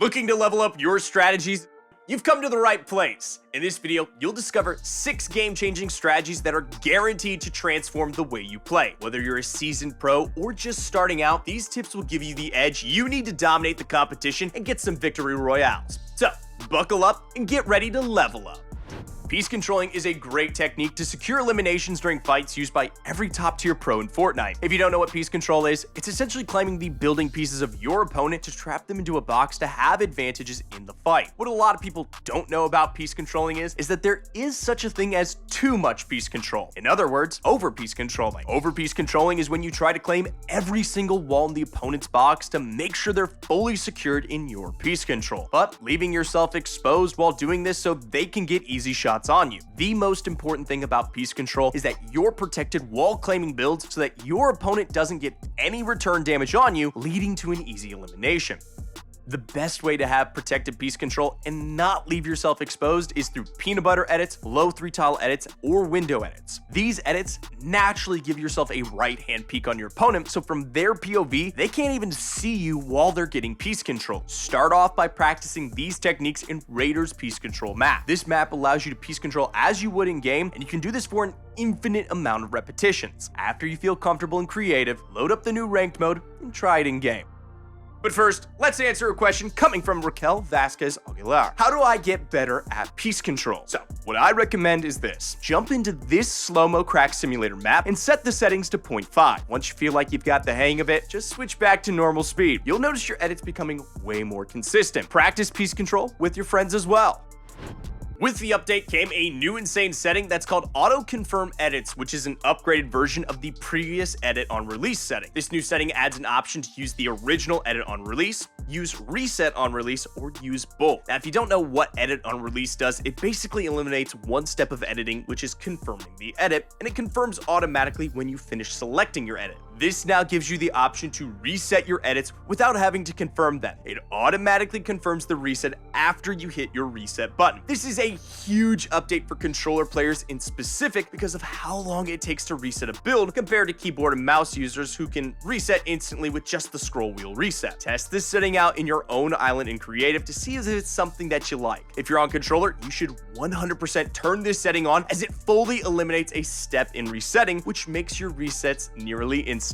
Looking to level up your strategies? You've come to the right place. In this video, you'll discover 6 game-changing strategies that are guaranteed to transform the way you play. Whether you're a seasoned pro or just starting out, these tips will give you the edge you need to dominate the competition and get some victory royales. So, buckle up and get ready to level up. Piece controlling is a great technique to secure eliminations during fights used by every top-tier pro in Fortnite. If you don't know what piece control is, it's essentially claiming the building pieces of your opponent to trap them into a box to have advantages in the fight. What a lot of people don't know about piece controlling is that there is such a thing as too much piece control. In other words, over piece controlling. Over piece controlling is when you try to claim every single wall in the opponent's box to make sure they're fully secured in your piece control, but leaving yourself exposed while doing this so they can get easy shots on you. The most important thing about piece control is that you're protected while claiming builds so that your opponent doesn't get any return damage on you, leading to an easy elimination. The best way to have protected piece control and not leave yourself exposed is through peanut butter edits, low 3-tile edits, or window edits. These edits naturally give yourself a right-hand peek on your opponent, so from their POV, they can't even see you while they're getting piece control. Start off by practicing these techniques in Raider's piece control map. This map allows you to piece control as you would in game, and you can do this for an infinite amount of repetitions. After you feel comfortable and creative, load up the new ranked mode and try it in game. But first, let's answer a question coming from Raquel Vasquez Aguilar. How do I get better at piece control? So, what I recommend is this. Jump into this slow-mo crack simulator map and set the settings to 0.5. Once you feel like you've got the hang of it, just switch back to normal speed. You'll notice your edits becoming way more consistent. Practice piece control with your friends as well. With the update came a new insane setting that's called Auto Confirm Edits, which is an upgraded version of the previous edit on release setting. This new setting adds an option to use the original edit on release, use reset on release, or use both. Now, if you don't know what edit on release does, it basically eliminates one step of editing, which is confirming the edit, and it confirms automatically when you finish selecting your edit. This now gives you the option to reset your edits without having to confirm them. It automatically confirms the reset after you hit your reset button. This is a huge update for controller players in specific because of how long it takes to reset a build compared to keyboard and mouse users who can reset instantly with just the scroll wheel reset. Test this setting out in your own island in creative to see if it's something that you like. If you're on controller, you should 100% turn this setting on as it fully eliminates a step in resetting, which makes your resets nearly instant.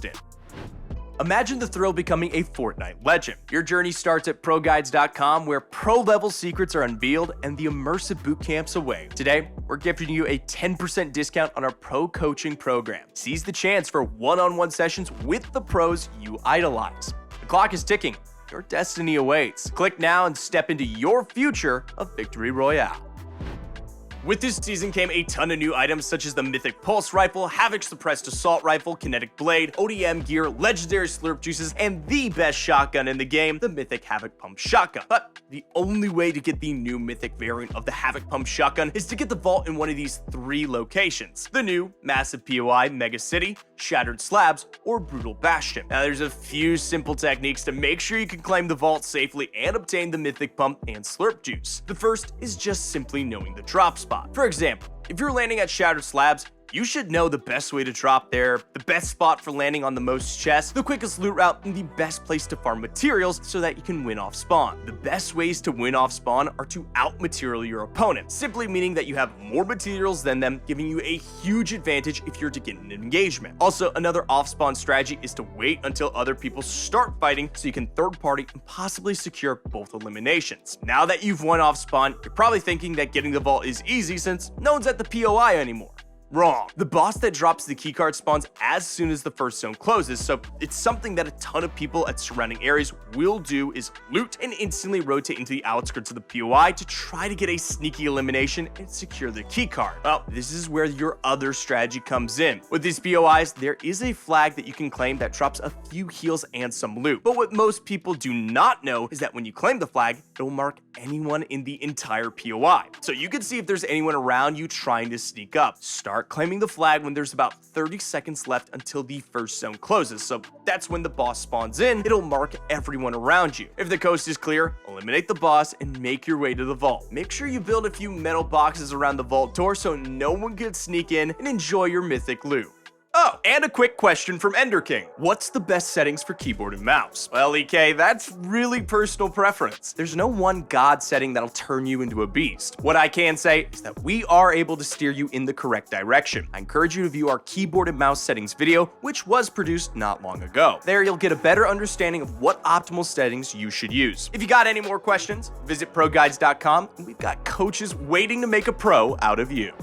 Imagine the thrill of becoming a Fortnite legend. Your journey starts at ProGuides.com, where pro-level secrets are unveiled and the immersive boot camps away. Today, we're gifting you a 10% discount on our pro coaching program. Seize the chance for one-on-one sessions with the pros you idolize. The clock is ticking. Your destiny awaits. Click now and step into your future of Victory Royale. With this season came a ton of new items such as the Mythic Pulse Rifle, Havoc Suppressed Assault Rifle, Kinetic Blade, ODM gear, legendary slurp juices, and the best shotgun in the game, the Mythic Havoc Pump Shotgun. But the only way to get the new Mythic variant of the Havoc Pump Shotgun is to get the vault in one of these 3 locations: the new Massive POI, Mega City, Shattered Slabs, or Brutal Bastion. Now there's a few simple techniques to make sure you can claim the vault safely and obtain the Mythic Pump and Slurp Juice. The first is just simply knowing the drop spot. For example, if you're landing at Shattered Slabs, you should know the best way to drop there, the best spot for landing on the most chests, the quickest loot route, and the best place to farm materials so that you can win off spawn. The best ways to win off spawn are to out-material your opponent, simply meaning that you have more materials than them, giving you a huge advantage if you're to get an engagement. Also, another off-spawn strategy is to wait until other people start fighting so you can third-party and possibly secure both eliminations. Now that you've won off spawn, you're probably thinking that getting the vault is easy since no one's at the POI anymore. Wrong. The boss that drops the keycard spawns as soon as the first zone closes, so it's something that a ton of people at surrounding areas will do is loot and instantly rotate into the outskirts of the POI to try to get a sneaky elimination and secure the keycard. Well, this is where your other strategy comes in. With these POIs, there is a flag that you can claim that drops a few heals and some loot. But what most people do not know is that when you claim the flag, it'll mark anyone in the entire POI. So you can see if there's anyone around you trying to sneak up. Start claiming the flag when there's about 30 seconds left until the first zone closes, so that's when the boss spawns in. It'll mark everyone around you. If the coast is clear, eliminate the boss and make your way to the vault. Make sure you build a few metal boxes around the vault door so no one can sneak in and enjoy your mythic loot. Oh, Oh, and a quick question from Ender King. What's the best settings for keyboard and mouse? Well, EK, that's really personal preference. There's no one god setting that'll turn you into a beast. What I can say is that we are able to steer you in the correct direction. I encourage you to view our keyboard and mouse settings video, which was produced not long ago. There you'll get a better understanding of what optimal settings you should use. If you got any more questions, visit ProGuides.com, and we've got coaches waiting to make a pro out of you.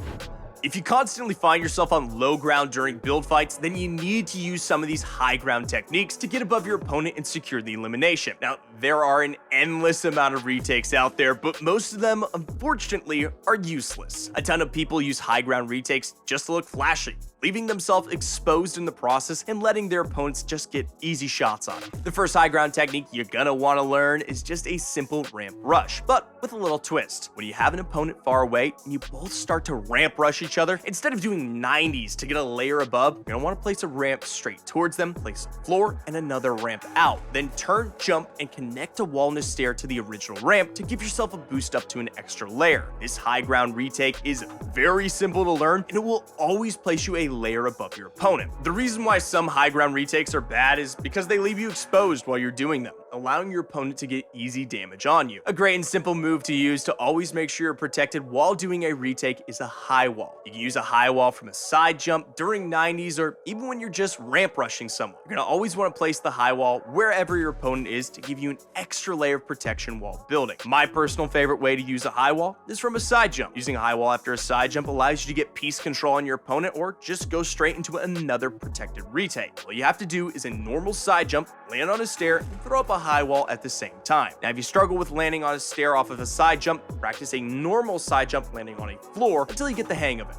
If you constantly find yourself on low ground during build fights, then you need to use some of these high ground techniques to get above your opponent and secure the elimination. Now, there are an endless amount of retakes out there, but most of them, unfortunately, are useless. A ton of people use high ground retakes just to look flashy, leaving themselves exposed in the process and letting their opponents just get easy shots on them. The first high ground technique you're gonna wanna learn is just a simple ramp rush, but with a little twist. When you have an opponent far away and you both start to ramp rush each other, instead of doing 90s to get a layer above, you're gonna wanna place a ramp straight towards them, place a floor and another ramp out, then turn, jump, and connect a wall and a stair to the original ramp to give yourself a boost up to an extra layer. This high ground retake is very simple to learn, and it will always place you a layer above your opponent. The reason why some high ground retakes are bad is because they leave you exposed while you're doing them, allowing your opponent to get easy damage on you. A great and simple move to use to always make sure you're protected while doing a retake is a high wall. You can use a high wall from a side jump during 90s or even when you're just ramp rushing someone. You're gonna always want to place the high wall wherever your opponent is to give you an extra layer of protection while building. My personal favorite way to use a high wall is from a side jump. Using a high wall after a side jump allows you to get piece control on your opponent or just go straight into another protected retake. All you have to do is a normal side jump, land on a stair, and throw up a high wall at the same time. Now, if you struggle with landing on a stair off of a side jump, practice a normal side jump landing on a floor until you get the hang of it.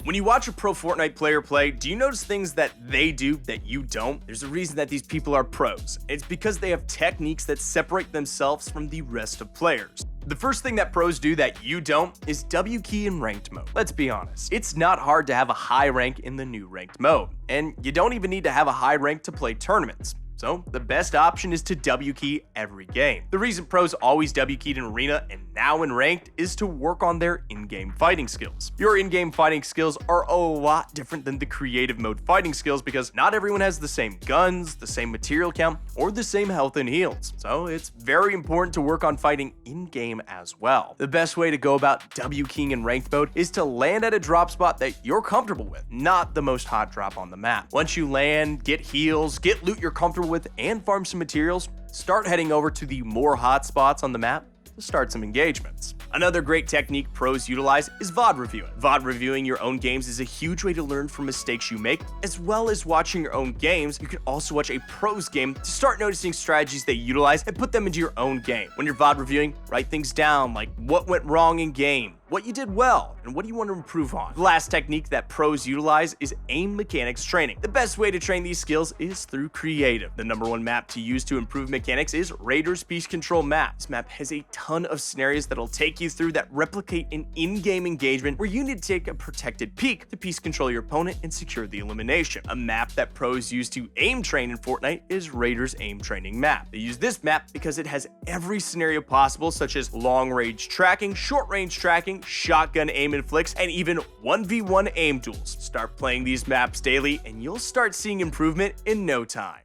When you watch a pro Fortnite player play, do you notice things that they do that you don't? There's a reason that these people are pros. It's because they have techniques that separate themselves from the rest of players. The first thing that pros do that you don't is W key in ranked mode. Let's be honest, it's not hard to have a high rank in the new ranked mode, and you don't even need to have a high rank to play tournaments. So the best option is to W key every game. The reason pros always W keyed in arena and now in ranked is to work on their in-game fighting skills. Your in-game fighting skills are a lot different than the creative mode fighting skills because not everyone has the same guns, the same material count, or the same health and heals. So it's very important to work on fighting in-game as well. The best way to go about W keying in ranked mode is to land at a drop spot that you're comfortable with, not the most hot drop on the map. Once you land, get heals, get loot you're comfortable with, and farm some materials, start heading over to the more hot spots on the map to start some engagements. Another great technique pros utilize is VOD reviewing. VOD reviewing your own games is a huge way to learn from mistakes you make, as well as watching your own games. You can also watch a pro's game to start noticing strategies they utilize and put them into your own game. When you're VOD reviewing, write things down like what went wrong in game, what you did well, and what do you want to improve on. The last technique that pros utilize is aim mechanics training. The best way to train these skills is through creative. The #1 map to use to improve mechanics is Raiders Piece Control map. This map has a ton of scenarios that'll take you through that replicate an in-game engagement where you need to take a protected peek to piece control your opponent and secure the elimination. A map that pros use to aim train in Fortnite is Raiders Aim Training map. They use this map because it has every scenario possible, such as long-range tracking, short-range tracking, shotgun aim and flicks, and even 1v1 aim duels. Start playing these maps daily and you'll start seeing improvement in no time.